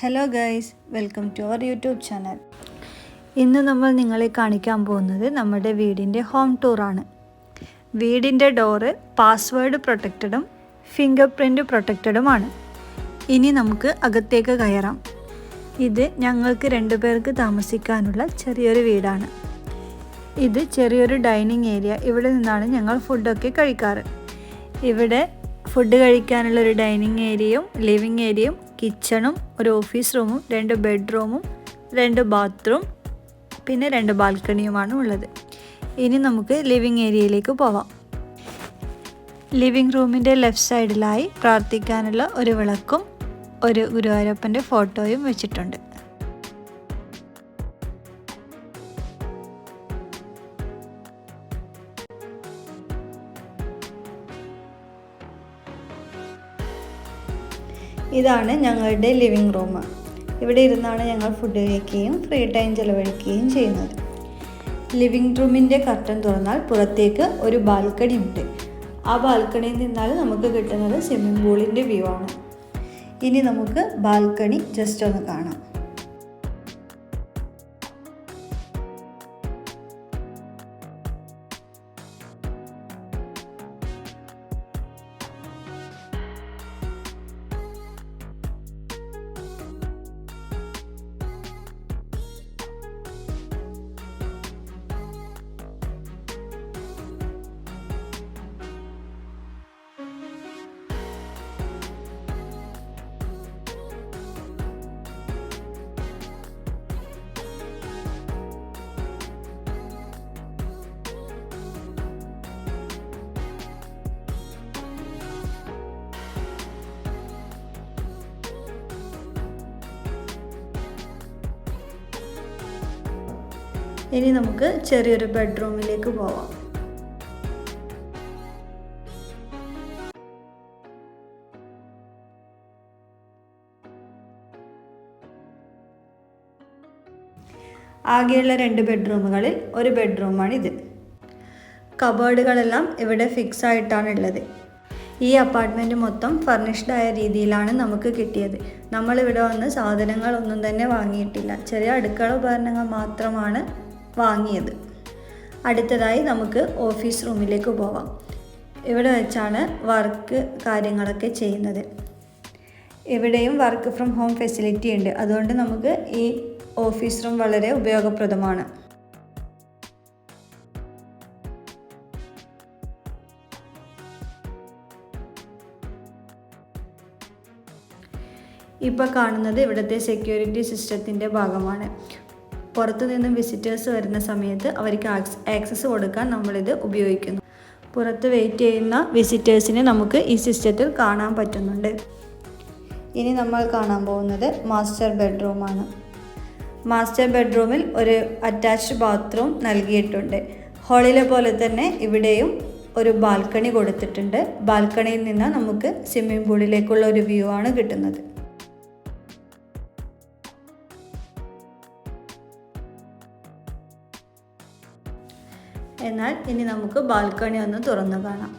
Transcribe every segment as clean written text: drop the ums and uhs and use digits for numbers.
Hello guys, welcome to our YouTube channel. ഇന്ന് നമ്മൾ നിങ്ങളെ കാണിക്കാൻ പോകുന്നത് നമ്മുടെ വീടിൻ്റെ ഹോം ടൂറാണ്. വീടിൻ്റെ ഡോറ് പാസ്വേഡ് പ്രൊട്ടക്റ്റഡും ഫിംഗർ പ്രിൻ്റ് പ്രൊട്ടക്റ്റഡുമാണ്. ഇനി നമുക്ക് അകത്തേക്ക് കയറാം. ഇത് ഞങ്ങൾക്ക് 2 പേർക്ക് താമസിക്കാനുള്ള ചെറിയൊരു വീടാണ്. ഇത് ചെറിയൊരു ഡൈനിങ് ഏരിയ. ഇവിടെ നിന്നാണ് ഞങ്ങൾ ഫുഡൊക്കെ കഴിക്കാറ്. ഇവിടെ ഫുഡ് കഴിക്കാനുള്ളൊരു ഡൈനിങ് ഏരിയയും ലിവിങ് ഏരിയയും കിച്ചണും ഒരു ഓഫീസ് റൂമും 2 ബെഡ്റൂമും 2 ബാത്റൂം പിന്നെ 2 ബാൽക്കണിയുമാണ് ഉള്ളത്. ഇനി നമുക്ക് ലിവിങ് ഏരിയയിലേക്ക് പോവാം. ലിവിങ് റൂമിൻ്റെ ലെഫ്റ്റ് സൈഡിലായി പ്രാർത്ഥിക്കാനുള്ള ഒരു വിളക്കും ഒരു ഗുരുവായൂരപ്പൻ്റെ ഫോട്ടോയും വെച്ചിട്ടുണ്ട്. ഇതാണ് ഞങ്ങളുടെ ലിവിങ് റൂം. ഇവിടെ ഇരുന്നാണ് ഞങ്ങൾ ഫുഡ് കഴിക്കുകയും ഫ്രീ ടൈം ചിലവഴിക്കുകയും ചെയ്യുന്നത്. ലിവിങ് റൂമിൻ്റെ കർട്ടൻ തുറന്നാൽ പുറത്തേക്ക് ഒരു ബാൽക്കണി ഉണ്ട്. ആ ബാൽക്കണിയിൽ നിന്നാൽ നമുക്ക് കിട്ടുന്നത് സ്വിമ്മിംഗ് പൂളിൻ്റെ വ്യൂ ആണ്. ഇനി നമുക്ക് ബാൽക്കണി ജസ്റ്റ് ഒന്ന് കാണാം. ഇനി നമുക്ക് ചെറിയൊരു ബെഡ്റൂമിലേക്ക് പോവാം. ആകെയുള്ള 2 ബെഡ്റൂമുകളിൽ ഒരു ബെഡ്റൂമാണിത്. കബോർഡുകളെല്ലാം ഇവിടെ ഫിക്സ് ആയിട്ടാണ് ഉള്ളത്. ഈ അപ്പാർട്ട്മെൻറ്റ് മൊത്തം ഫർണിഷ്ഡ് ആയ രീതിയിലാണ് നമുക്ക് കിട്ടിയത്. നമ്മളിവിടെ വന്ന് സാധനങ്ങളൊന്നും തന്നെ വാങ്ങിയിട്ടില്ല. ചെറിയ അടുക്കള ഉപകരണങ്ങൾ മാത്രമാണ് വാങ്ങിയത്. അടുത്തതായി നമുക്ക് ഓഫീസ് റൂമിലേക്ക് പോവാം. ഇവിടെ വെച്ചാണ് വർക്ക് കാര്യങ്ങളൊക്കെ ചെയ്യുന്നത്. ഇവിടെയും വർക്ക് ഫ്രം ഹോം ഫെസിലിറ്റി ഉണ്ട്. അതുകൊണ്ട് നമുക്ക് ഈ ഓഫീസ് റൂം വളരെ ഉപയോഗപ്രദമാണ്. ഇപ്പോൾ കാണുന്നത് ഇവിടുത്തെ സെക്യൂരിറ്റി സിസ്റ്റത്തിൻ്റെ ഭാഗമാണ്. പുറത്തു നിന്നും വിസിറ്റേഴ്സ് വരുന്ന സമയത്ത് അവർക്ക് ആക്സസ് കൊടുക്കാൻ നമ്മളിത് ഉപയോഗിക്കുന്നു. പുറത്ത് വെയിറ്റ് ചെയ്യുന്ന വിസിറ്റേഴ്സിനെ നമുക്ക് ഈ സിസ്റ്റത്തിൽ കാണാൻ പറ്റുന്നുണ്ട്. ഇനി നമ്മൾ കാണാൻ പോകുന്നത് മാസ്റ്റർ ബെഡ്റൂമാണ്. മാസ്റ്റർ ബെഡ്റൂമിൽ ഒരു അറ്റാച്ച്ഡ് ബാത്റൂം നൽകിയിട്ടുണ്ട്. ഹാളിലെ പോലെ തന്നെ ഇവിടെയും ഒരു ബാൽക്കണി കൊടുത്തിട്ടുണ്ട്. ബാൽക്കണിയിൽ നിന്ന് നമുക്ക് സ്വിമ്മിംഗ് പൂളിലേക്കുള്ള ഒരു വ്യൂ ആണ് കിട്ടുന്നത്. എന്നാൽ ഇനി നമുക്ക് ബാൽക്കണി ഒന്ന് തുറന്നു കാണാം.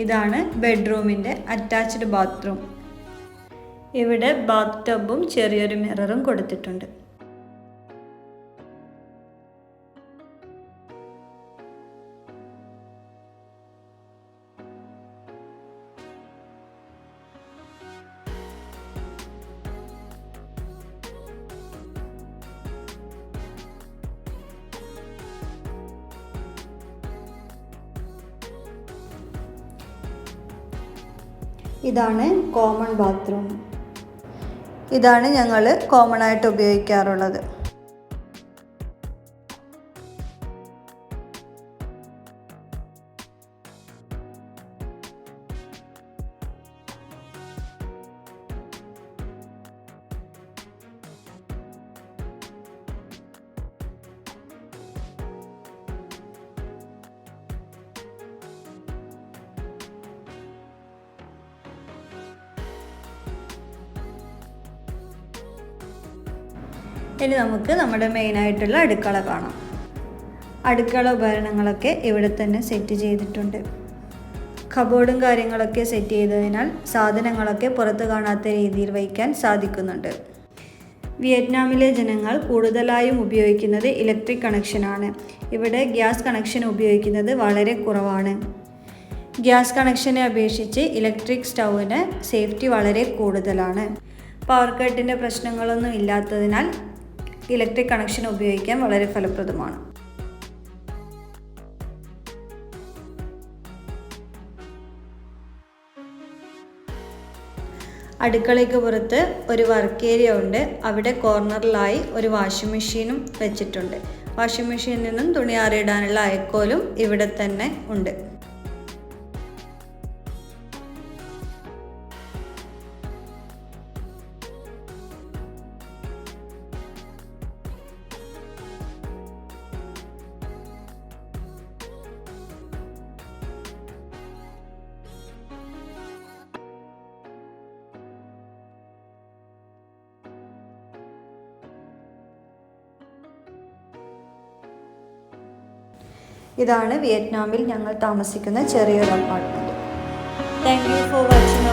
ഇതാണ് ബെഡ്റൂമിൻ്റെ അറ്റാച്ച്ഡ് ബാത്റൂം. ഇവിടെ ബാത്ത് ടബും ചെറിയൊരു മിററും കൊടുത്തിട്ടുണ്ട്. ഇതാണ് കോമൺ ബാത്റൂം. ഇതാണ് ഞങ്ങൾ കോമൺ ആയിട്ട് ഉപയോഗിക്കാറുള്ളത്. ഇനി നമുക്ക് നമ്മുടെ മെയിനായിട്ടുള്ള അടുക്കള കാണാം. അടുക്കള ഉപകരണങ്ങളൊക്കെ ഇവിടെ തന്നെ സെറ്റ് ചെയ്തിട്ടുണ്ട്. കബോർഡും കാര്യങ്ങളൊക്കെ സെറ്റ് ചെയ്തതിനാൽ സാധനങ്ങളൊക്കെ പുറത്ത് കാണാത്ത രീതിയിൽ വയ്ക്കാൻ സാധിക്കുന്നുണ്ട്. വിയറ്റ്നാമിലെ ജനങ്ങൾ കൂടുതലായും ഉപയോഗിക്കുന്നത് ഇലക്ട്രിക് കണക്ഷനാണ്. ഇവിടെ ഗ്യാസ് കണക്ഷൻ ഉപയോഗിക്കുന്നത് വളരെ കുറവാണ്. ഗ്യാസ് കണക്ഷനെ അപേക്ഷിച്ച് ഇലക്ട്രിക് സ്റ്റൗവിന് സേഫ്റ്റി വളരെ കൂടുതലാണ്. പവർ കട്ടിൻ്റെ പ്രശ്നങ്ങളൊന്നും ഇല്ലാത്തതിനാൽ ഇലക്ട്രിക് കണക്ഷൻ ഉപയോഗിക്കാൻ വളരെ ഫലപ്രദമാണ്. അടുക്കളയ്ക്ക് പുറത്ത് ഒരു വർക്ക് ഏരിയ ഉണ്ട്. അവിടെ കോർണറിലായി ഒരു വാഷിംഗ് മെഷീനും വെച്ചിട്ടുണ്ട്. വാഷിംഗ് മെഷീനിൽ നിന്നും തുണി ആറിയിടാനുള്ള അയക്കോലും ഇവിടെ തന്നെ ഉണ്ട്. ഇതാണ് വിയറ്റ്നാമിൽ ഞങ്ങൾ താമസിക്കുന്ന ചെറിയൊരു apartment. Thank you for watching.